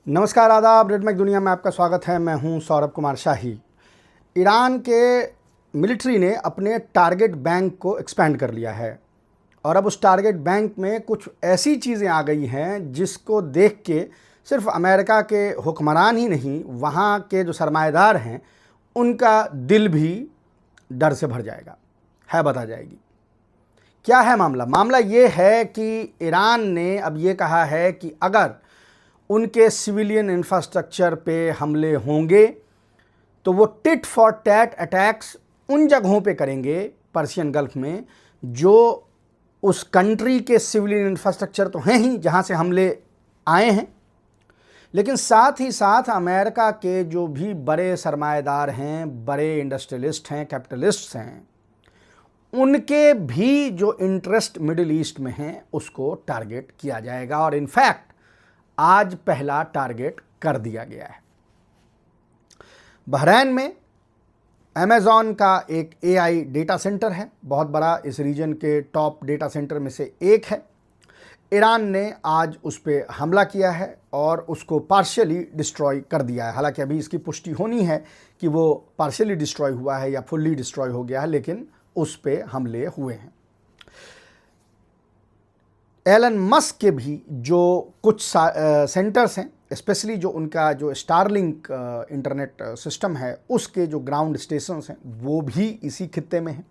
नमस्कार, आदाब। रेडमैक दुनिया में आपका स्वागत है। मैं हूं सौरभ कुमार शाही। ईरान के मिलिट्री ने अपने टारगेट बैंक को एक्सपेंड कर लिया है और अब उस टारगेट बैंक में कुछ ऐसी चीज़ें आ गई हैं जिसको देख के सिर्फ अमेरिका के हुक्मरान ही नहीं, वहाँ के जो सरमाएदार हैं उनका दिल भी डर से भर जाएगा। बता जाएगी क्या है मामला। मामला ये है कि ईरान ने अब ये कहा है कि अगर उनके सिविलियन इंफ्रास्ट्रक्चर पे हमले होंगे तो वो टिट फॉर टैट अटैक्स उन जगहों पे करेंगे पर्शियन गल्फ में जो उस कंट्री के सिविलियन इंफ्रास्ट्रक्चर तो हैं ही जहां से हमले आए हैं, लेकिन साथ ही साथ अमेरिका के जो भी बड़े सरमाएदार हैं, बड़े इंडस्ट्रियलिस्ट हैं, कैपिटलिस्ट्स हैं, उनके भी जो इंटरेस्ट मिडिल ईस्ट में हैं उसको टारगेट किया जाएगा। और इनफैक्ट आज पहला टारगेट कर दिया गया है। बहरैन में अमेज़ॉन का एक एआई डेटा सेंटर है, बहुत बड़ा, इस रीजन के टॉप डेटा सेंटर में से एक है। ईरान ने आज उस पर हमला किया है और उसको पार्शियली डिस्ट्रॉय कर दिया है। हालांकि अभी इसकी पुष्टि होनी है कि वो पार्शियली डिस्ट्रॉय हुआ है या फुल्ली डिस्ट्रॉय हो गया है, लेकिन उस पर हमले हुए हैं। एलन मस्क के भी जो कुछ सेंटर्स हैं, स्पेशली जो उनका जो स्टारलिंक इंटरनेट सिस्टम है, उसके जो ग्राउंड स्टेशंस हैं वो भी इसी खित्ते में हैं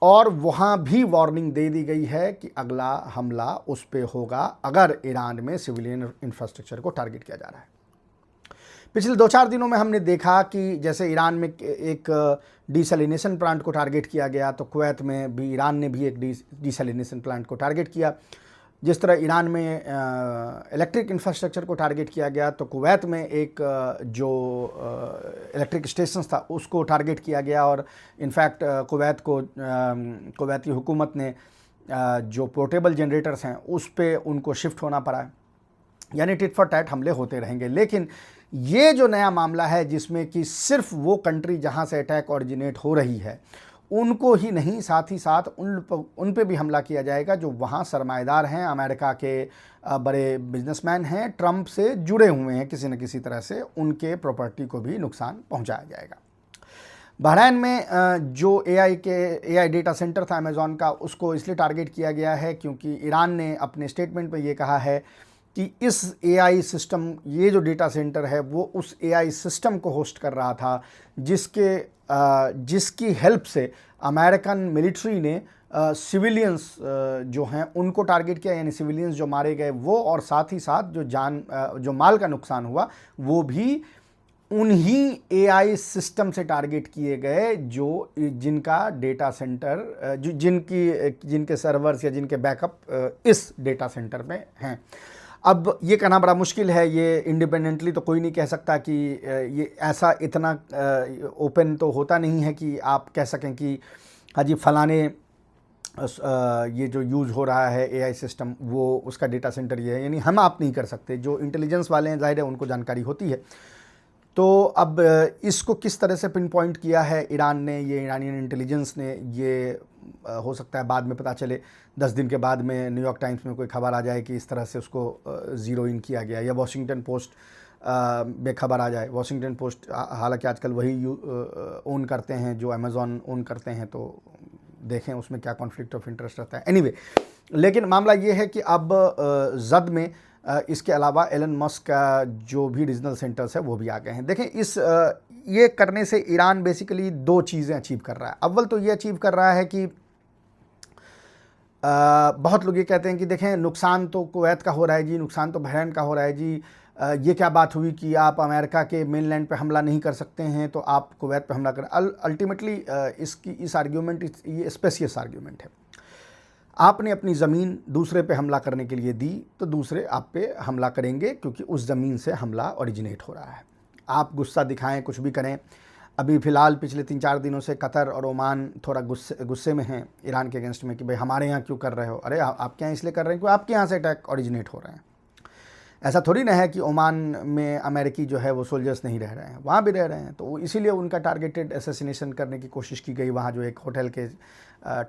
और वहाँ भी वार्निंग दे दी गई है कि अगला हमला उस पे होगा अगर ईरान में सिविलियन इंफ्रास्ट्रक्चर को टारगेट किया जा रहा है। पिछले 2-4 दिनों में हमने देखा कि जैसे ईरान में एक डिसैलिनेशन प्लांट को टारगेट किया गया, तो कुवैत में भी ईरान ने भी एक डिसैलिनेशन प्लांट को टारगेट किया। जिस तरह ईरान में इलेक्ट्रिक इंफ्रास्ट्रक्चर को टारगेट किया गया, तो कुवैत में एक जो इलेक्ट्रिक स्टेशन था उसको टारगेट किया गया। और इनफैक्ट कुवैती हुकूमत ने जो पोर्टेबल जनरेटर्स हैं उस पे उनको शिफ्ट होना पड़ा है। यानी टिट फॉर टैट हमले होते रहेंगे। लेकिन ये जो नया मामला है जिसमें कि सिर्फ वो कंट्री जहां से अटैक ओरिजिनेट हो रही है उनको ही नहीं, साथ ही साथ उन पे भी हमला किया जाएगा जो वहाँ सरमाएदार हैं, अमेरिका के बड़े बिजनेसमैन हैं, ट्रंप से जुड़े हुए हैं किसी न किसी तरह से, उनके प्रॉपर्टी को भी नुकसान पहुँचाया जाएगा। बहरैन में जो एआई डेटा सेंटर था अमेज़ॉन का, उसको इसलिए टारगेट किया गया है क्योंकि ईरान ने अपने स्टेटमेंट पे ये कहा है कि इस एआई सिस्टम, ये जो डेटा सेंटर है वो उस एआई सिस्टम को होस्ट कर रहा था जिसकी हेल्प से अमेरिकन मिलिट्री ने सिविलियंस जो हैं उनको टारगेट किया, यानी सिविलियंस जो मारे गए वो, और साथ ही साथ जो माल का नुकसान हुआ वो भी उन्हीं एआई सिस्टम से टारगेट किए गए जिनका डेटा सेंटर, जिनके सर्वर्स या जिनके बैकअप इस डेटा सेंटर में हैं। अब ये कहना बड़ा मुश्किल है, ये इंडिपेंडेंटली तो कोई नहीं कह सकता कि ये ऐसा इतना ओपन तो होता नहीं है कि आप कह सकें कि हाँ जी फलाने ये जो यूज़ हो रहा है एआई सिस्टम वो उसका डेटा सेंटर ये है, यानी हम आप नहीं कर सकते। जो इंटेलिजेंस वाले हैं ज़ाहिर है उनको जानकारी होती है। तो अब इसको किस तरह से पिन पॉइंट किया है ईरान ने, ये ईरानियन इंटेलिजेंस ने, ये हो सकता है बाद में पता चले, 10 दिन के बाद में न्यूयॉर्क टाइम्स में कोई खबर आ जाए कि इस तरह से उसको ज़ीरो इन किया गया, या वॉशिंगटन पोस्ट में खबर आ जाए। वॉशिंगटन पोस्ट हालांकि आजकल वही ओन करते हैं जो अमेज़ॉन ओन करते हैं, तो देखें उसमें क्या कॉन्फ्लिक्ट ऑफ इंटरेस्ट रहता है। एनीवे, लेकिन मामला ये है कि अब जद में इसके अलावा एलन मस्क का जो भी रीजनल सेंटर्स है वो भी आ गए हैं। देखें, ये करने से ईरान बेसिकली 2 चीज़ें अचीव कर रहा है। अव्वल तो ये अचीव कर रहा है कि बहुत लोग ये कहते हैं कि देखें नुकसान तो कुवैत का हो रहा है जी, नुकसान तो बहरैन का हो रहा है जी, ये क्या बात हुई कि आप अमेरिका के मेनलैंड पे हमला नहीं कर सकते हैं तो आप कुवैत पे हमला करें। अल्टीमेटली इस आर्ग्यूमेंट, ये स्पेसियस आर्ग्यूमेंट है। आपने अपनी ज़मीन दूसरे पे हमला करने के लिए दी तो दूसरे आप पे हमला करेंगे क्योंकि उस ज़मीन से हमला ओरिजिनेट हो रहा है। आप गुस्सा दिखाएं, कुछ भी करें। अभी फ़िलहाल पिछले 3-4 दिनों से कतर और ओमान थोड़ा गुस्से में हैं ईरान के अगेंस्ट में कि भाई हमारे यहाँ क्यों कर रहे हो। अरे आपके यहाँ इसलिए कर रहे हैं क्योंकि आपके यहाँ से अटैक ओरिजिनेट हो रहे हैं। ऐसा थोड़ी ना है कि ओमान में अमेरिकी जो है वो सोल्जर्स नहीं रह रहे हैं, वहाँ भी रह रहे हैं। तो इसीलिए उनका टारगेटेड असैसिनेशन करने की कोशिश की गई। वहाँ जो एक होटल के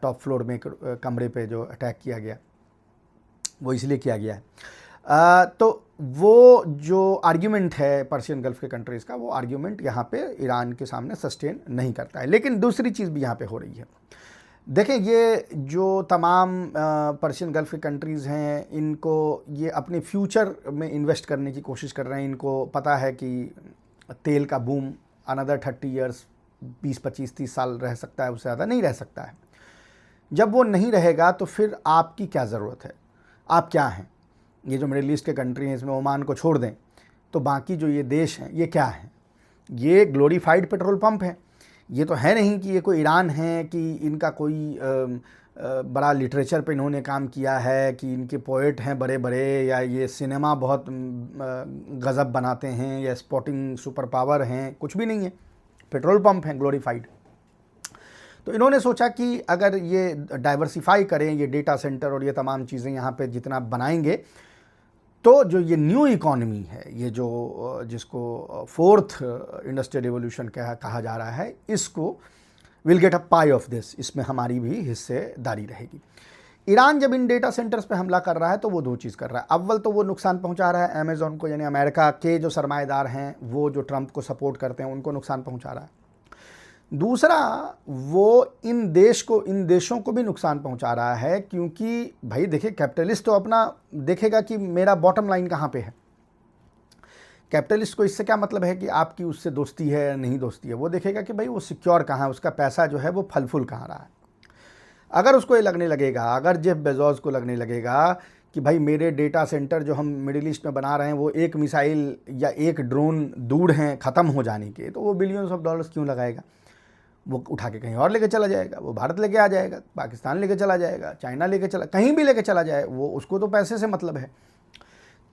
टॉप फ्लोर में कमरे पे जो अटैक किया गया वो इसलिए किया गया है। तो वो जो आर्ग्यूमेंट है पर्शियन गल्फ के कंट्रीज़ का, वो आर्ग्यूमेंट यहाँ पे ईरान के सामने सस्टेन नहीं करता है। लेकिन दूसरी चीज़ भी यहाँ पे हो रही है। देखें, ये जो तमाम पर्शियन गल्फ के कंट्रीज़ हैं, इनको ये अपने फ्यूचर में इन्वेस्ट करने की कोशिश कर रहे हैं। इनको पता है कि तेल का बूम अनदर 30 ईयर्स, 20-25-30 साल रह सकता है, उससे ज़्यादा नहीं रह सकता है। जब वो नहीं रहेगा तो फिर आपकी क्या ज़रूरत है? आप क्या हैं? ये जो मिडिल ईस्ट के कंट्री हैं, इसमें ओमान को छोड़ दें तो बाकी जो ये देश हैं, ये क्या हैं? ये ग्लोरीफाइड पेट्रोल पंप हैं। ये तो है नहीं कि ये कोई ईरान है, कि इनका कोई बड़ा लिटरेचर पे इन्होंने काम किया है, कि इनके पोएट हैं बड़े बड़े, या ये सिनेमा बहुत गज़ब बनाते हैं, या स्पोर्टिंग सुपर पावर हैं। कुछ भी नहीं है, पेट्रोल पंप हैं ग्लोरीफाइड। तो इन्होंने सोचा कि अगर ये डाइवर्सिफाई करें, ये डेटा सेंटर और ये तमाम चीज़ें यहाँ पे जितना बनाएंगे, तो जो ये न्यू इकॉनमी है, ये जो जिसको फोर्थ इंडस्ट्रियल रिवॉल्यूशन कहा जा रहा है, इसको will get a pi of this, इसमें हमारी भी हिस्सेदारी रहेगी। ईरान जब इन डेटा सेंटर्स पे हमला कर रहा है तो वो दो चीज़ कर रहा है। अव्वल तो वो नुकसान पहुंचा रहा है अमेज़ॉन को, यानी अमेरिका के जो सरमाएदार हैं, वो जो ट्रंप को सपोर्ट करते हैं, उनको नुकसान पहुंचा रहा है। दूसरा, वो इन देशों को भी नुकसान पहुंचा रहा है, क्योंकि भाई देखिए, कैपिटलिस्ट तो अपना देखेगा कि मेरा बॉटम लाइन कहाँ पे है। कैपिटलिस्ट को इससे क्या मतलब है कि आपकी उससे दोस्ती है या नहीं दोस्ती है, वो देखेगा कि भाई वो सिक्योर कहाँ है, उसका पैसा जो है वो फल फूल कहाँ रहा है। अगर उसको ये लगने लगेगा, अगर जेफ बेजोस को लगने लगेगा कि भाई मेरे डेटा सेंटर जो हम मिडिल ईस्ट में बना रहे हैं वो एक मिसाइल या एक ड्रोन दूर हैं ख़त्म हो जाने के, तो वो बिलियंस ऑफ डॉलर्स क्यों लगाएगा? वो उठा के कहीं और लेके चला जाएगा। वो भारत लेके आ जाएगा, पाकिस्तान लेके चला जाएगा, चाइना लेके चला, कहीं भी लेके चला जाए, वो उसको तो पैसे से मतलब है।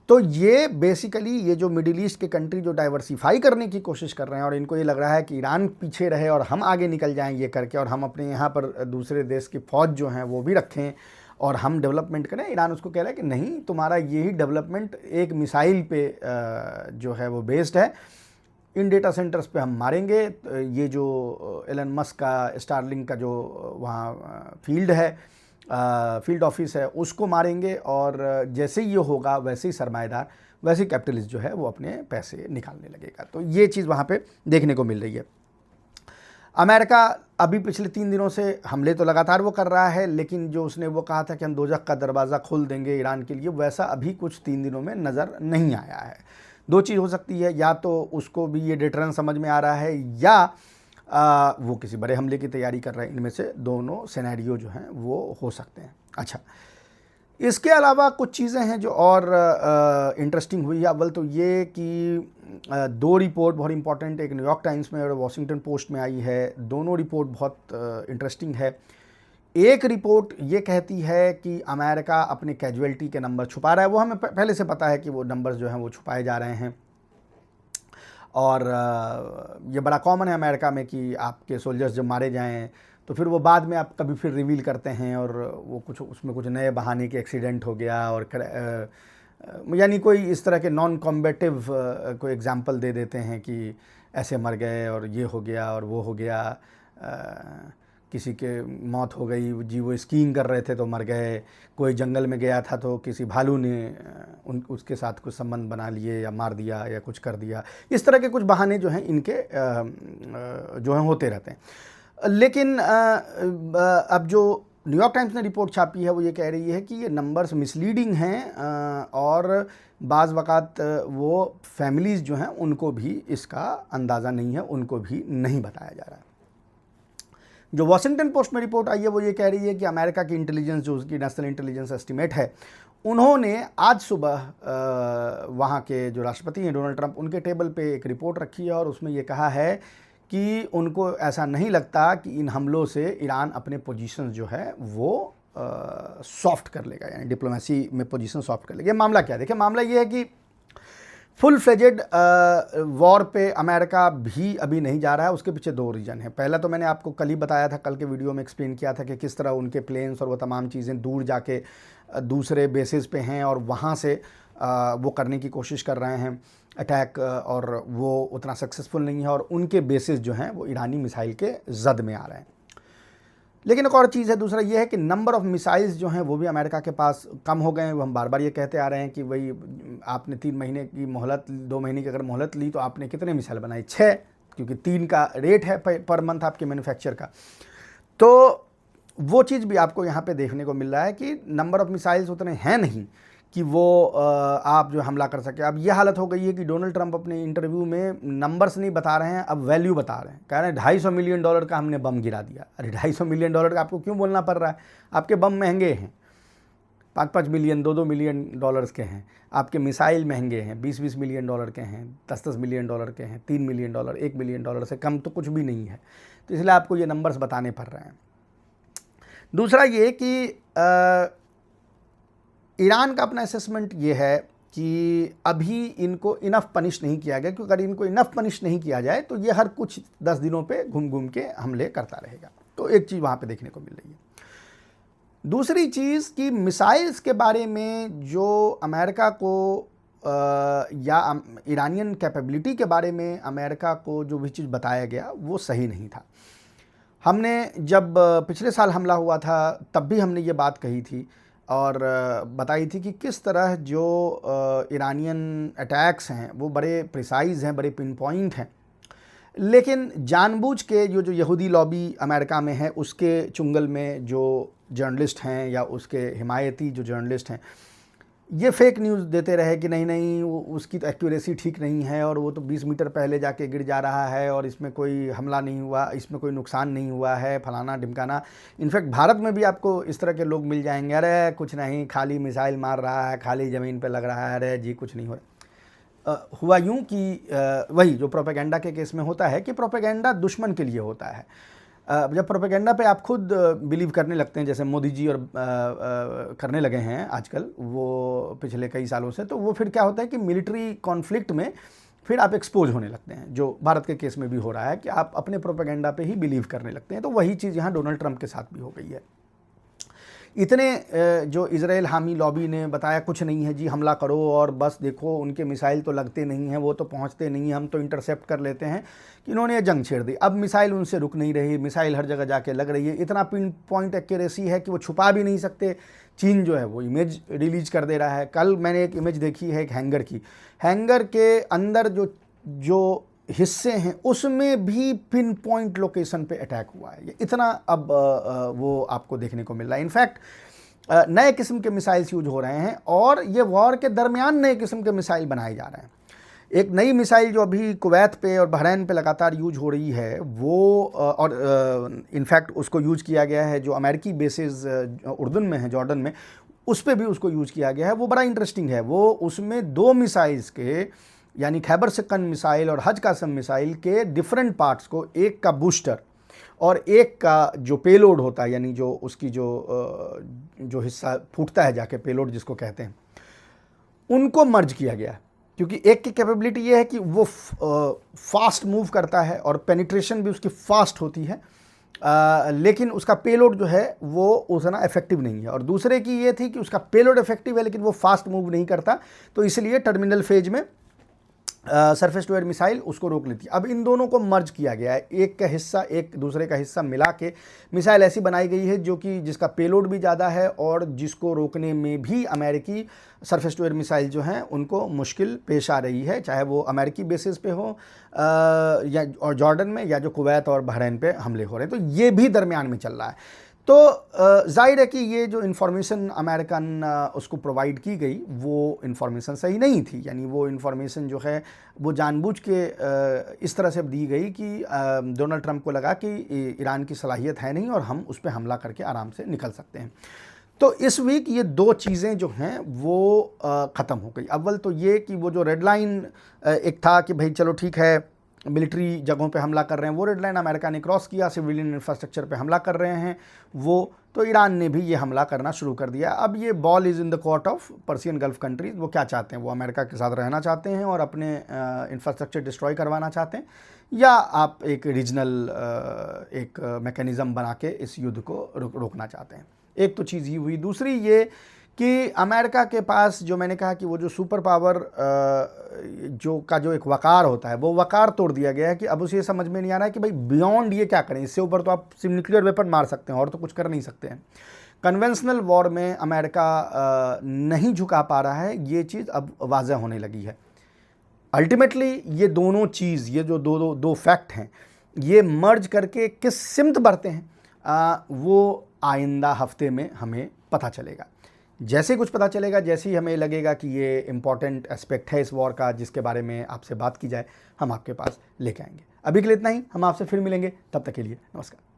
तो ये बेसिकली ये जो मिडिल ईस्ट के कंट्री जो डाइवर्सिफाई करने की कोशिश कर रहे हैं, और इनको ये लग रहा है कि ईरान पीछे रहे और हम आगे निकल जाएं ये करके, और हम अपने यहाँ पर दूसरे देश की फ़ौज जो हैं वो भी रखें और हम डेवलपमेंट करें। ईरान उसको कह रहा है कि नहीं, तुम्हारा यही डेवलपमेंट एक मिसाइल पे जो है वो बेस्ड है। इन डेटा सेंटर्स पे हम मारेंगे। ये जो एलन मस्क का स्टारलिंक का जो वहाँ फील्ड है, फील्ड ऑफिस है, उसको मारेंगे, और जैसे ही ये होगा वैसे ही सरमाएदार, वैसे ही कैपिटलिस्ट जो है वो अपने पैसे निकालने लगेगा। तो ये चीज़ वहाँ पे देखने को मिल रही है। अमेरिका अभी पिछले 3 दिनों से हमले तो लगातार वो कर रहा है, लेकिन जो उसने वो कहा था कि हम दोज़ख का दरवाज़ा खोल देंगे ईरान के लिए, वैसा अभी कुछ 3 दिनों में नज़र नहीं आया है। दो चीज़ हो सकती है, या तो उसको भी ये डिटरेंस समझ में आ रहा है, या वो किसी बड़े हमले की तैयारी कर रहे हैं। इनमें से दोनों सिनेरियो जो हैं वो हो सकते हैं। अच्छा, इसके अलावा कुछ चीज़ें हैं जो और इंटरेस्टिंग हुई है। अव्वल तो ये कि 2 रिपोर्ट बहुत इंपॉर्टेंट, एक न्यूयॉर्क टाइम्स में और वॉशिंगटन पोस्ट में आई है। दोनों रिपोर्ट बहुत इंटरेस्टिंग है। एक रिपोर्ट ये कहती है कि अमेरिका अपने कैजुअलिटी के नंबर छुपा रहा है। वो हमें पहले से पता है कि वो नंबर्स जो हैं वो छुपाए जा रहे हैं, और ये बड़ा कॉमन है अमेरिका में कि आपके सोल्जर्स जब मारे जाएं तो फिर वो बाद में आप कभी फिर रिवील करते हैं, और वो कुछ उसमें कुछ नए बहाने के एक्सीडेंट हो गया, और यानी कोई इस तरह के नॉन कॉम्बेटिव कोई एग्जांपल दे देते हैं कि ऐसे मर गए और ये हो गया और वो हो गया, किसी के मौत हो गई जी, वो स्कीइंग कर रहे थे तो मर गए, कोई जंगल में गया था तो किसी भालू ने उसके साथ कुछ संबंध बना लिए या मार दिया या कुछ कर दिया। इस तरह के कुछ बहाने जो हैं इनके जो हैं होते रहते हैं। लेकिन अब जो न्यूयॉर्क टाइम्स ने रिपोर्ट छापी है वो ये कह रही है कि ये नंबर्स मिसलीडिंग हैं, और बाज़ वक़ात वो फैमिलीज़ जो हैं उनको भी इसका अंदाज़ा नहीं है, उनको भी नहीं बताया जा रहा है। जो वॉशिंगटन पोस्ट में रिपोर्ट आई है वो ये कह रही है कि अमेरिका की इंटेलिजेंस, जो उसकी नेशनल इंटेलिजेंस एस्टीमेट है, उन्होंने आज सुबह वहाँ के जो राष्ट्रपति हैं डोनाल्ड ट्रंप, उनके टेबल पे एक रिपोर्ट रखी है, और उसमें ये कहा है कि उनको ऐसा नहीं लगता कि इन हमलों से ईरान अपने पोजीशन जो है वो सॉफ्ट कर लेगा, यानी डिप्लोमेसी में पोजीशन सॉफ्ट कर लेगा। मामला क्या है? देखिए, मामला ये है कि फुल फ्लेजेड वॉर पे अमेरिका भी अभी नहीं जा रहा है। उसके पीछे 2 रीज़न है। पहला तो मैंने आपको कल ही बताया था, कल के वीडियो में एक्सप्लेन किया था कि किस तरह उनके प्लेन्स और वो तमाम चीज़ें दूर जाके दूसरे बेसिस पे हैं, और वहाँ से वो करने की कोशिश कर रहे हैं अटैक, और वो उतना सक्सेसफुल नहीं है, और उनके बेसिस जो हैं वो ईरानी मिसाइल के जद में आ रहे हैं। लेकिन एक और चीज़ है, दूसरा ये है कि नंबर ऑफ़ मिसाइल्स जो हैं वो भी अमेरिका के पास कम हो गए हैं। हम बार बार ये कहते आ रहे हैं कि भाई आपने 3 महीने की मोहलत, 2 महीने की अगर मोहलत ली तो आपने कितने मिसाइल बनाए? 6, क्योंकि 3 का रेट है पर मंथ आपके मैन्युफैक्चर का। तो वो चीज़ भी आपको यहाँ पे देखने को मिल रहा है कि नंबर ऑफ़ मिसाइल्स उतने हैं नहीं कि वो आप जो हमला कर सके। अब ये हालत हो गई है कि डोनाल्ड ट्रंप अपने इंटरव्यू में नंबर्स नहीं बता रहे हैं, अब वैल्यू बता रहे हैं। कह रहे हैं $250 मिलियन का हमने बम गिरा दिया। अरे $250 मिलियन का आपको क्यों बोलना पड़ रहा है? आपके बम महंगे हैं, 5-5 मिलियन, 2-2 मिलियन डॉलर्स के हैं। आपके मिसाइल महंगे हैं, 20-20 मिलियन डॉलर के हैं, 10-10 मिलियन डॉलर के हैं, 3 मिलियन डॉलर, 1 मिलियन डॉलर से कम तो कुछ भी नहीं है। तो इसलिए आपको ये नंबर्स बताने पड़ रहे हैं। दूसरा ये कि ईरान का अपना असेसमेंट ये है कि अभी इनको इनफ पनिश नहीं किया गया, क्योंकि अगर इनको इनफ पनिश नहीं किया जाए तो ये हर कुछ 10 दिनों पे घूम घूम के हमले करता रहेगा। तो एक चीज़ वहाँ पे देखने को मिल रही है। दूसरी चीज़ कि मिसाइल्स के बारे में जो अमेरिका को या ईरानियन कैपेबिलिटी के बारे में अमेरिका को जो भी चीज़ बताया गया वो सही नहीं था। हमने जब पिछले साल हमला हुआ था तब भी हमने ये बात कही थी और बताई थी कि किस तरह जो ईरानियन अटैक्स हैं वो बड़े प्रिसाइज़ हैं, बड़े पिन पॉइंट हैं, लेकिन जानबूझ के जो यहूदी लॉबी अमेरिका में है उसके चुंगल में जो जर्नलिस्ट हैं या उसके हिमायती जो जर्नलिस्ट हैं ये फेक न्यूज़ देते रहे कि नहीं नहीं उसकी तो एक्यूरेसी ठीक नहीं है और वो तो 20 मीटर पहले जाके गिर जा रहा है और इसमें कोई हमला नहीं हुआ, इसमें कोई नुकसान नहीं हुआ है, फलाना ढिमकाना। इनफैक्ट भारत में भी आपको इस तरह के लोग मिल जाएंगे, अरे कुछ नहीं, खाली मिसाइल मार रहा है, खाली ज़मीन पर लग रहा है, अरे जी कुछ नहीं हो रहा। हुआ यूँ कि वही जो प्रोपेगेंडा के केस में होता है कि प्रोपेगेंडा दुश्मन के लिए होता है। जब प्रोपेगेंडा पे आप खुद बिलीव करने लगते हैं, जैसे मोदी जी और करने लगे हैं आजकल वो पिछले कई सालों से, तो वो फिर क्या होता है कि मिलिट्री कॉन्फ्लिक्ट में फिर आप एक्सपोज होने लगते हैं, जो भारत के केस में भी हो रहा है कि आप अपने प्रोपेगेंडा पे ही बिलीव करने लगते हैं। तो वही चीज़ यहाँ डोनाल्ड ट्रंप के साथ भी हो गई है। इतने जो इजराइल हामी लॉबी ने बताया कुछ नहीं है जी, हमला करो और बस देखो उनके मिसाइल तो लगते नहीं हैं, वो तो पहुंचते नहीं हैं, हम तो इंटरसेप्ट कर लेते हैं, कि इन्होंने ये जंग छेड़ दी। अब मिसाइल उनसे रुक नहीं रही, मिसाइल हर जगह जाके लग रही है, इतना पिन पॉइंट एक्यूरेसी है कि वो छुपा भी नहीं सकते। चीन जो है वो इमेज रिलीज कर दे रहा है। कल मैंने एक इमेज देखी है एक हैंगर की, हैंगर के अंदर जो हिस्से हैं उसमें भी पिन पॉइंट लोकेशन पे अटैक हुआ है। ये इतना अब वो आपको देखने को मिल रहा है। इनफैक्ट नए किस्म के मिसाइल्स यूज हो रहे हैं और ये वॉर के दरमियान नए किस्म के मिसाइल बनाए जा रहे हैं। एक नई मिसाइल जो अभी कुवैत पे और बहरैन पे लगातार यूज हो रही है वो और इनफैक्ट उसको यूज किया गया है जो अमेरिकी बेसेस उर्दन में है, जॉर्डन में, उस पर भी उसको यूज किया गया है। वो बड़ा इंटरेस्टिंग है। वो उसमें 2 मिसाइल्स के, यानी खैबर सिक्कन मिसाइल और हज कासम मिसाइल के डिफरेंट पार्ट्स को, एक का बूस्टर और एक का जो पेलोड होता है, यानी जो उसकी जो हिस्सा फूटता है जाके, पेलोड जिसको कहते हैं, उनको मर्ज किया गया। क्योंकि एक की कैपेबिलिटी ये है कि वो फास्ट मूव करता है और पेनिट्रेशन भी उसकी फास्ट होती है, लेकिन उसका पेलोड जो है वो उतना इफेक्टिव नहीं है। और दूसरे की ये थी कि उसका पेलोड इफेक्टिव है लेकिन वो फास्ट मूव नहीं करता, तो इसलिए टर्मिनल फेज में सरफेस टू एयर मिसाइल उसको रोक लेती है। अब इन दोनों को मर्ज किया गया है, एक का हिस्सा एक दूसरे का हिस्सा मिला के मिसाइल ऐसी बनाई गई है जो कि जिसका पेलोड भी ज़्यादा है और जिसको रोकने में भी अमेरिकी सरफेस टू एयर मिसाइल जो हैं उनको मुश्किल पेश आ रही है, चाहे वो अमेरिकी बेसिस पे हो या और जॉर्डन में, या जो कुवैत और बहरैन पे हमले हो रहे हैं। तो ये भी दरमियान में चल रहा है। तो जाहिर है कि ये जो इन्फॉर्मेशन अमेरिकन उसको प्रोवाइड की गई वो इन्फॉर्मेशन सही नहीं थी। यानी वो इन्फॉर्मेशन जो है वो जानबूझ के इस तरह से दी गई कि डोनाल्ड ट्रंप को लगा कि ईरान की सलाहियत है नहीं और हम उस पर हमला करके आराम से निकल सकते हैं। तो इस वीक ये 2 चीज़ें जो हैं वो ख़त्म हो गई। अव्वल तो ये कि वो जो रेड लाइन एक था कि भाई चलो ठीक है मिलिट्री जगहों पे हमला कर रहे हैं, वो रेड लाइन अमेरिका ने क्रॉस किया, सिविलियन इंफ्रास्ट्रक्चर पे हमला कर रहे हैं वो, तो ईरान ने भी ये हमला करना शुरू कर दिया। अब ये ball is in the court of Persian gulf countries. वो क्या चाहते हैं? वो अमेरिका के साथ रहना चाहते हैं और अपने इंफ्रास्ट्रक्चर डिस्ट्रॉय करवाना चाहते हैं, या आप एक रीजनल एक मैकेनिज़्म बना के इस युद्ध को रोकना चाहते हैं। एक तो चीज़ ये हुई। दूसरी ये कि अमेरिका के पास जो मैंने कहा कि वो जो सुपर पावर जो एक वकार होता है, वो वकार तोड़ दिया गया है कि अब उसे ये समझ में नहीं आ रहा है कि भाई बियॉन्ड ये क्या करें, इससे ऊपर तो आप सिर्फ न्यूक्लियर वेपन मार सकते हैं और तो कुछ कर नहीं सकते हैं। कन्वेंशनल वॉर में अमेरिका नहीं झुका पा रहा है, ये चीज़ अब वाज़ह होने लगी है। अल्टीमेटली ये दोनों चीज़, ये जो दो फैक्ट हैं, ये मर्ज करके किस सिमत बढ़ते हैं वो आइंदा हफ्ते में हमें पता चलेगा। जैसे कुछ पता चलेगा, जैसे ही हमें लगेगा कि ये इम्पॉर्टेंट एस्पेक्ट है इस वॉर का जिसके बारे में आपसे बात की जाए, हम आपके पास लेके आएंगे। अभी के लिए इतना ही, हम आपसे फिर मिलेंगे, तब तक के लिए नमस्कार।